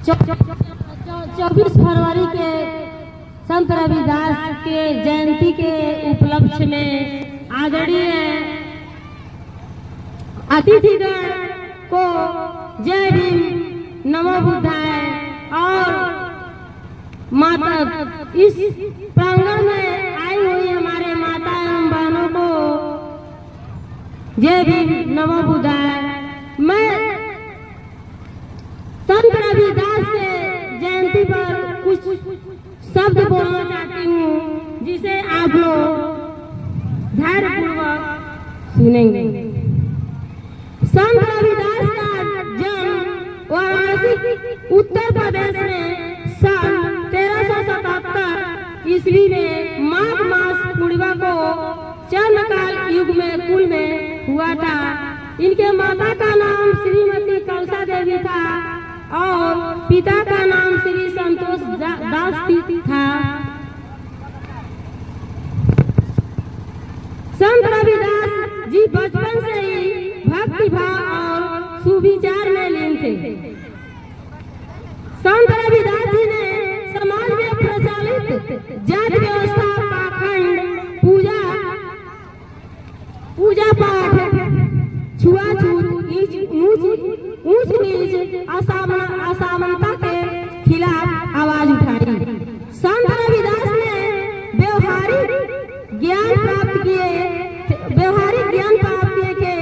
24 फरवरी के संत रविदास के जयंती के उपलक्ष्य में आदरणीय अतिथिगण को जय भीम, नमो बुद्धाय और माता इस प्रांगण में आई हुई हमारे माता एवं बहनों को जय भीम, नमो बुद्धाय। मैं संत रविदास के जयंती पर कुछ शब्द बोलना चाहती हूँ, जिसे आप लोग धैर्यपूर्वक सुनेंगे। संत रविदास का जन्म वाराणसी उत्तर प्रदेश में सन 1377 ईस्वी में माघ मास पूर्णिमा को चंद्रकाल युग में कुल में हुआ था। इनके माता का नाम श्रीमती कौसा देवी था और पिता का नाम श्री संतोष दास था। संत रविदास जी बचपन से ही भक्ति भाव और सुविचार में लीन थे। संत रविदास जी ने समाज में प्रचलित जाति व्यवस्था, पाखंड, पूजा पाठ, छुआछूत, ऊंच नीच, असमानता के खिलाफ आवाज उठाई। संत रविदास ने व्यवहारिक ज्ञान प्राप्त किए के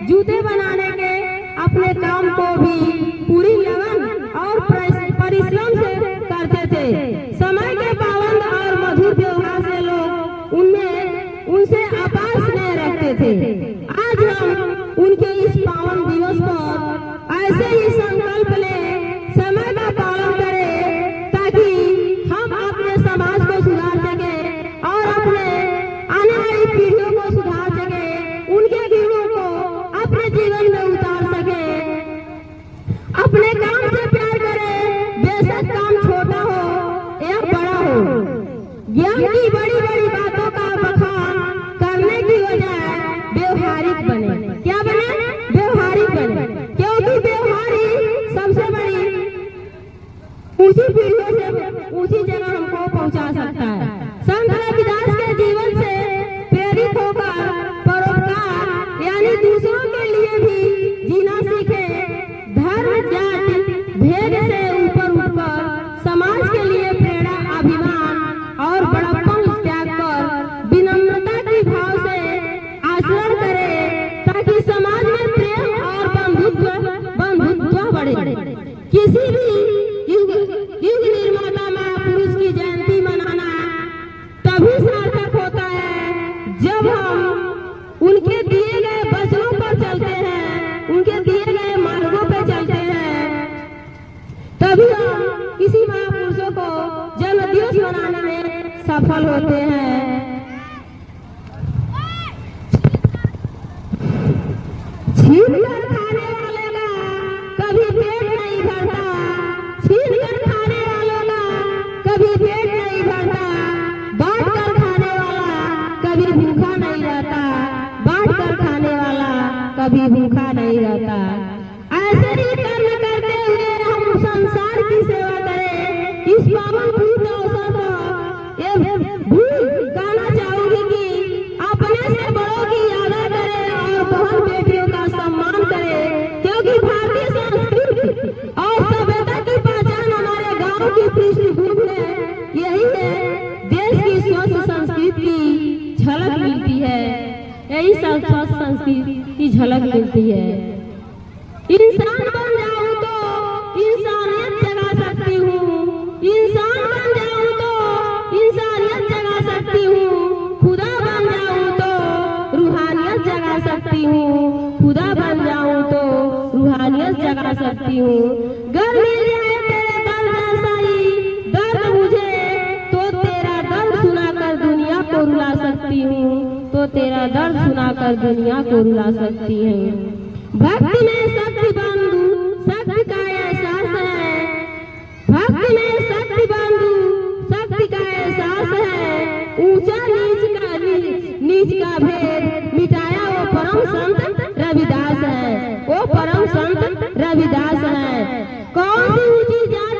जूते बनाने के अपने काम को भी पूरी लगन और परिश्रम से करते थे। समय के पाबंद और मधुर व्यवहार से लोग उनसे अपार स्नेह रखते थे। आज हम उनके इस पावन दिवस पर ऐसे ही संकल्प लें, समय का पालन करें, ताकि हम अपने समाज को सुधार सके और अपने आने वाली पीढ़ियों को सुधार सके, उनके गुणों को अपने जीवन में उतार सके। अपने काम से प्यार करें, बेशक काम छोटा हो या बड़ा हो। ज्ञान की बड़ी बड़ी बातों का बखान करने की बजाय व्यवहारिक बने। क्या बने? व्यवहारिक बने, क्योंकि व्यवहारी सबसे बड़ी ऊंची पीढ़ियों से ऊंची जगह हमको पहुंचा सकता है। संत रविदास के जीवन से प्रेरित होकर परोपकार यानी दूसरों के लिए भी जीना सीखे। धर्म जाति भेद से ऊपर उठकर समाज के लिए प्रेरणा, अभिमान और बड़प्पन त्याग कर विनम्रता की भाव से आचरण करे, ताकि समाज में प्रेम और बंधुत्व बढ़े। किसी भी युग निर्माता महापुरुष की जयंती मनाना तभी सार्थक होता है जब हम उनके दिए गए वचनों पर चलते हैं, उनके दिए गए मार्गों पर चलते हैं। तभी हम किसी महापुरुषों को जन्म दिवस मनाने में सफल होते हैं। छीन कर खाने वाले का कभी पेट नहीं भरता, छीन कर खाने वालों का कभी पेट नहीं भरता, बांट कर खाने वाला कभी भूखा नहीं रहता, बांट कर खाने वाला कभी भूखा नहीं रहता। ऐसे ही कर्म करते हुए हम संसार की सेवा करें। इस पावन पवित्र अवसर पर ये भी कहना चाहूंगी कि अपने से बड़ों की आदर करें और बहन बेटियों का सम्मान करें, क्योंकि भारतीय संस्कृति और सभ्यता की पहचान हमारे गांव की पृष्ठभूमि में यही है। देश की स्वच्छ संस्कृति की झलक मिलती है, यही स्वच्छ संस्कृति की झलक मिलती है। इंसान बन जाऊं तो इंसानियत जगा सकती हूँ, इंसान बन जाऊं तो इंसानियत जगा सकती हूँ, खुदा बन जाऊं तो रूहानियत जगा सकती हूँ, खुदा बन जाऊं तो रूहानियत जगा सकती हूँ। घर मिल जाए तेरे दर्द जैसा ही दर्द मुझे, तो तेरा दर्द सुनाकर दुनिया को रुला सकती हूँ, तो तेरा दर्द सुनाकर दुनिया को रुला सकती हूँ। भक्ति में शक्ति बंधु, शक्ति का एहसास है, भक्ति में शक्ति बंधु, शक्ति का एहसास है। ऊंचा नीच का भेद मिटाया वो परम संत रविदास है, वो परम संत रविदास है। कौन सी ऊंची जात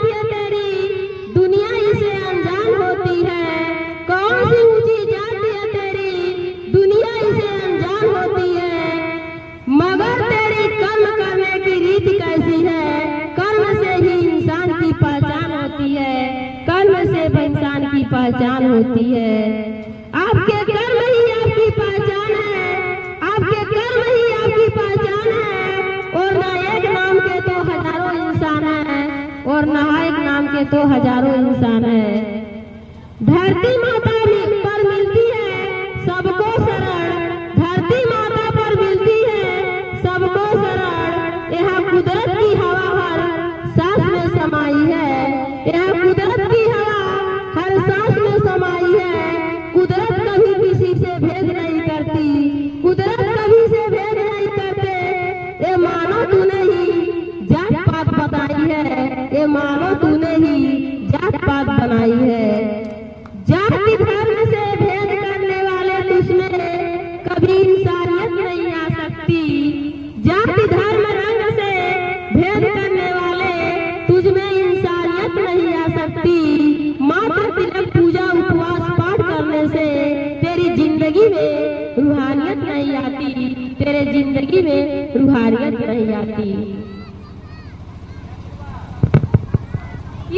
पहचान होती है। आपके कर्म ही आपकी पहचान है, आपके कर्म ही आपकी पहचान है। और ना एक नाम के तो हजारों इंसान है, और ना एक नाम के तो हजारों इंसान है। धरती माता पर मिलती है सबको शरण, धरती माता पर मिलती है सबको शरण। यह कुदरत की हवा हर सांस में समाई है, यह कुदरत की हवा हर सांस में समाई है। कुदरत कभी किसी से भेद नहीं करती, कुदरत कभी से भेद नहीं करते। ये मानो तूने ही जात पात बताई है, ये मानो तूने ही जात पात बनाई है। जाति धर्म से भेद करने वाले तुझमें कभी इंसानियत नहीं आ सकती। जाति धर्म रंग से भेद करने वाले तुझमें इंसानियत नहीं आ सकती। मात्र तिलक पूजा उपवास पाठ करने से तेरी जिंदगी में रूहानियत नहीं आती, तेरे जिंदगी में रूहानियत नहीं आती।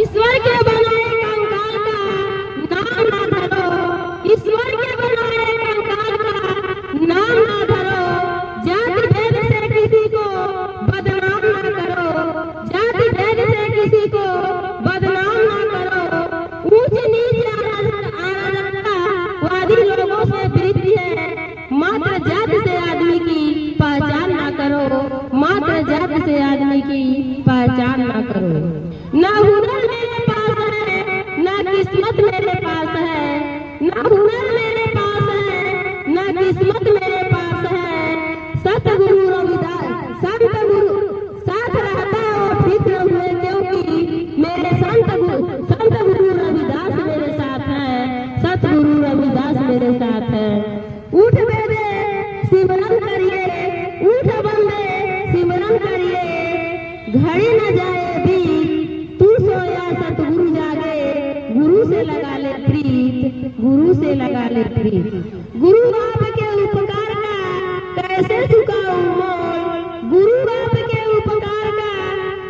ईश्वर के बनाए कंकाल का नाम ना धरो, ईश्वर के बनाए कंकाल का नाम ना धरो। जाति भेद से किसी को बदनाम ना करो, जाति भेद से किसी को बदनाम ना करो। ऊंच नीच अराजकतावादी लोगों से वृद्धि है, मात्र जाति से आदमी की पहचान ना करो, मात्र जाति से आदमी की पहचान ना करो। ना हुनर मेरे पास है, ना किस्मत मेरे पास है, ना हुनर मेरे पास है, ना किस्मत मेरे पास है। सतगुरु रविदास संत गुरु साथ रहता और फिक्र हुए, क्योंकि मेरे संत गुरु रविदास मेरे साथ है, सतगुरु रविदास मेरे साथ है। उठ बेदे सिमरन करिए, उठ बंदे सिमरन करिए। घड़ी न जाए बीत तू सोया सतगुरु जागे, गुरु से लगा ले प्रीत, गुरु से लगा ले प्रीत। गुरु बाप के उपकार का कैसे चुकाऊं मोल, गुरु बाप के उपकार का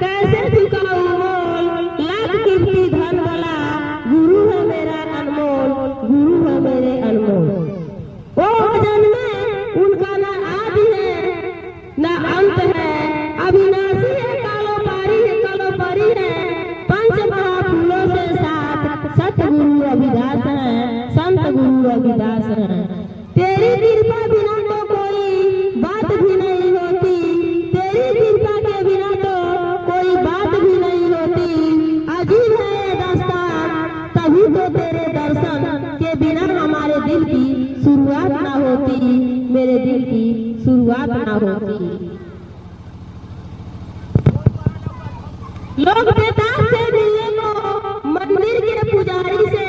कैसे चुकाऊं मोल। लाख कीमती धन वाला गुरु है मेरा अनमोल, गुरु है मेरे अनमोल। ओ जन्म में उनका ना आदि है ना अंत है, अविनाशी है, कालोपारी है। पंच महाफूलों से साथ सतगुरु रविदास है, संत गुरु रविदास है। तेरी कृपा बिना तो कोई बात भी नहीं होती, तेरी कृपा के बिना तो कोई बात भी नहीं होती। अजीब है ये दास्तान, तभी तो तेरे दर्शन के बिना हमारे दिल की शुरुआत ना होती, मेरे दिल की शुरुआत ना होती। लोग बेताब से मिलने को मंदिर के पुजारी से,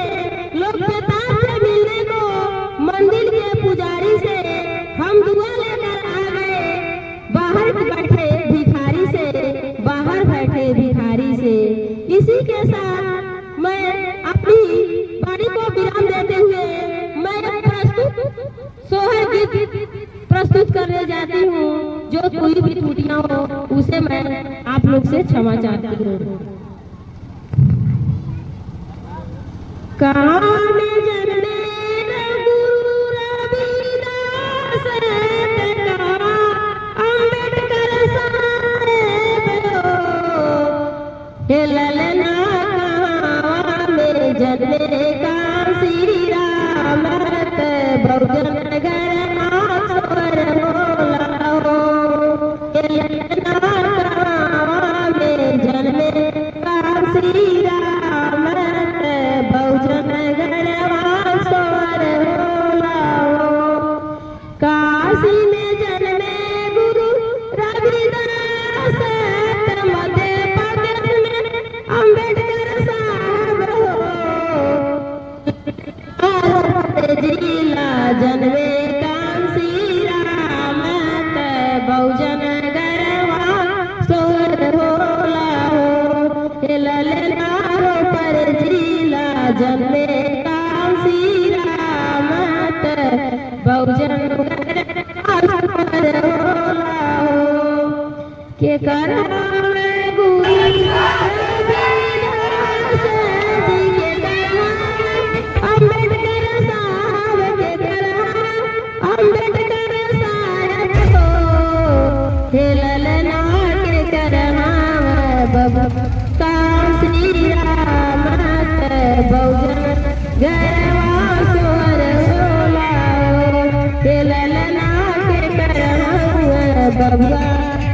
लोग बेताब से मिलने को मंदिर के पुजारी से। हम दुआ लेकर आ गए बाहर बैठे भिखारी से, बाहर बैठे भिखारी से। इसी के साथ मैं अपनी वाणी को विराम देते हुए मैं सोहर गीत प्रस्तुत करने जाती हूँ। जो कोई भी त्रुटियां हो उसे मैं आप लोग से क्षमा चाहती हूँ। कहाँ में जन्मे गुरु रविदास, कहाँ अम्बेडकर साहेब हो। ललना कहाँ में जन्मे कांसी राम, बहुजन घर आसवर होला हो। ललना कहाँ में जन्मे कांसी राम, बहुजन घर आसवर होला हो। काशी में जन्मे गुरु रविदास, मध्य प्रदेश में अम्बेडकर साहब हो। जिला जन्मे कांसी राम, बहुजन गरवा सोर होला हो। ललना पर जिला जन्मे कांसी राम, बहुजन गरवा सोर होला हो। के करा गुरु रविदास जी के करा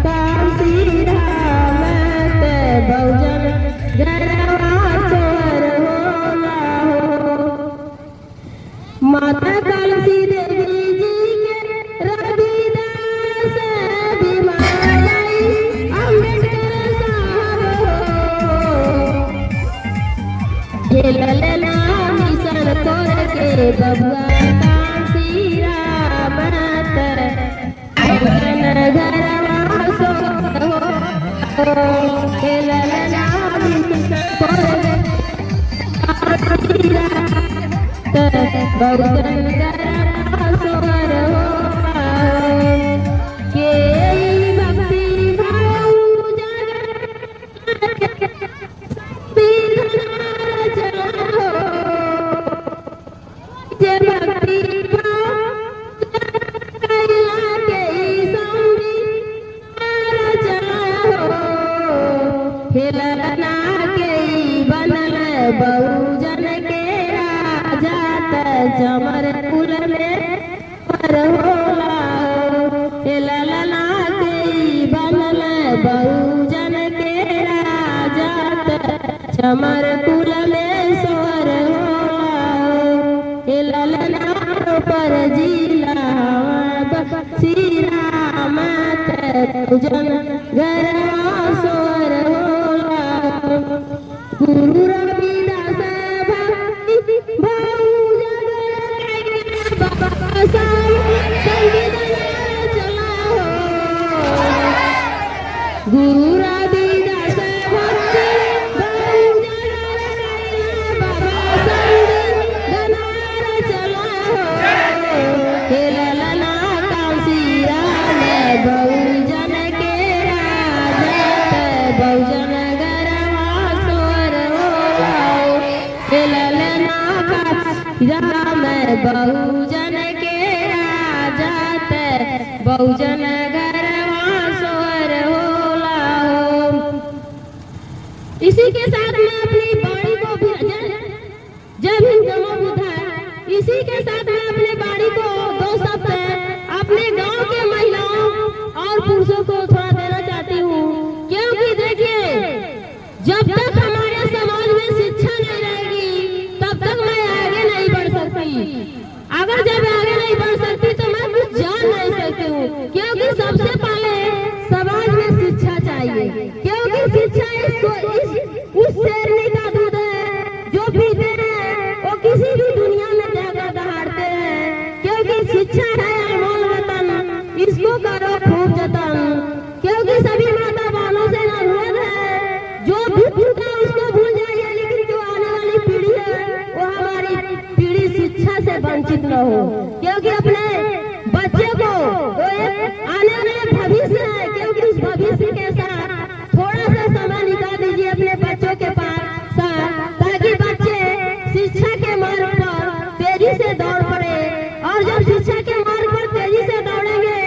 काशी राम ते बहुजन घरवा सोहर होला हो। माता कालसी देवी जी के रविदास भीमाबाई अम्बेडकर साहब हो। ललना मिशन तोर के बबुआ काशी राम ते बहुजन घरवा सोहर होला हो। ललना मिशन तोर काशी राम बहुजन घरवा सोहर होला हो। के भक्ति भाव जे भक्ति ललना के बनल बहुजन के राजा त चमर कुल में पर होला हो। ललना के बनल बहुजन के राजा त चमर कुल में सोहर होला हो। ललना पर जिला श्री राम ते बहुजन घरवा सोहर होला हो। गुरु रविदास भक्ति बहुजन बाबा संविधान चला हो। गुरु रविदास भक्ति बहुजन बाबा संविधान चला हो। ललना काशी राम बहुजन के राजा ते बहुजन घरवा सोहर होला हो। ललना काशी राम बहुजन के राजा ते बहुजन घरवा सोहर होला हो। इसी के साथ मैं अपनी बाणी को भी जय भीम नमो बुद्धाय। इसी के साथ मैं अपने बाणी को दो शब्द अपने गांव के महिलाओं और पुरुषों को थोड़ा देना चाहती हूँ। क्योंकि देखिए, जब तक हमारे समाज में शिक्षा नहीं रहेगी तब तक मैं आगे नहीं बढ़ सकती। अगर जब आगे नहीं बढ़ सकती तो मैं कुछ जान नहीं सकती हूँ। क्योंकि सबसे पहले समाज में शिक्षा चाहिए। क्योंकि शिक्षा उस शेरनी का दूध है जो पीते हैं वो किसी भी दुनिया में जाकर दहाड़ते हैं। क्योंकि शिक्षा है अनमोल रतन, इसको करो खूब जतन। क्योंकि सभी माता बहनों से अनुरोध है, जो भी भूखा उसको भूल जाइए, लेकिन जो आने वाली पीढ़ी है वो हमारी पीढ़ी शिक्षा से वंचित न हो। क्योंकि अपने बच्चे को वो एक आने वाले भविष्य है। क्योंकि उस भविष्य के साथ थोड़ा सा समय निकाल दीजिए अपने बच्चों के पास, ताकि बच्चे शिक्षा के मार्ग पर तेजी से दौड़ पड़े। और जब शिक्षा के मार्ग पर तेजी से दौड़ेंगे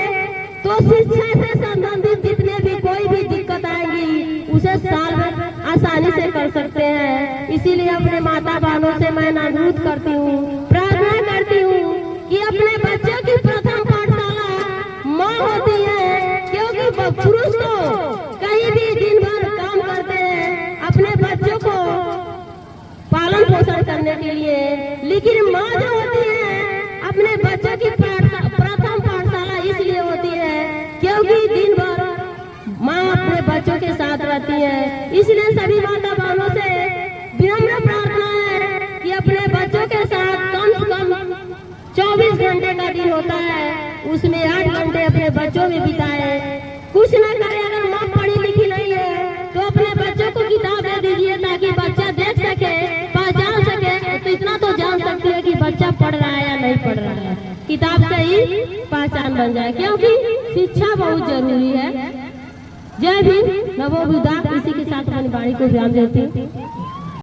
तो शिक्षा से संबंधित जितने भी कोई भी दिक्कत आएगी उसे सॉल्व आसानी से कर सकते हैं। इसीलिए अपने माता बहनों से मैं अनुरोध करती हूँ, प्रार्थना करती हूँ कि अपने बच्चों की प्रथम पाठशाला माँ होती है। क्योंकि पुरुष तो कहीं भी दिन भर काम करते हैं अपने बच्चों को पालन पोषण करने के लिए, लेकिन माँ जो होती है अपने बच्चों की प्रथम पाठशाला इसलिए होती है क्योंकि दिन भर माँ अपने बच्चों के साथ रहती है। इसलिए सभी माता बहनों से विनम्र प्रार्थना है कि अपने बच्चों के साथ कम से कम 24 घंटे का दिन होता है, उसमें 8 घंटे अपने बच्चों में बिताए। कुछ न करे, अगर माँ पढ़ी लिखी नहीं है तो अपने बच्चों को किताब दे दीजिए ताकि बच्चा देख सके, पहचान सके। तो इतना तो जान सकती है कि बच्चा पढ़ रहा है या नहीं पढ़ रहा है, किताब से ही पहचान बन जाए। क्योंकि शिक्षा बहुत जरूरी है। जय भीम नमो बुद्धाय। इसी के साथ अपनी वाणी को ध्यान देती हूँ।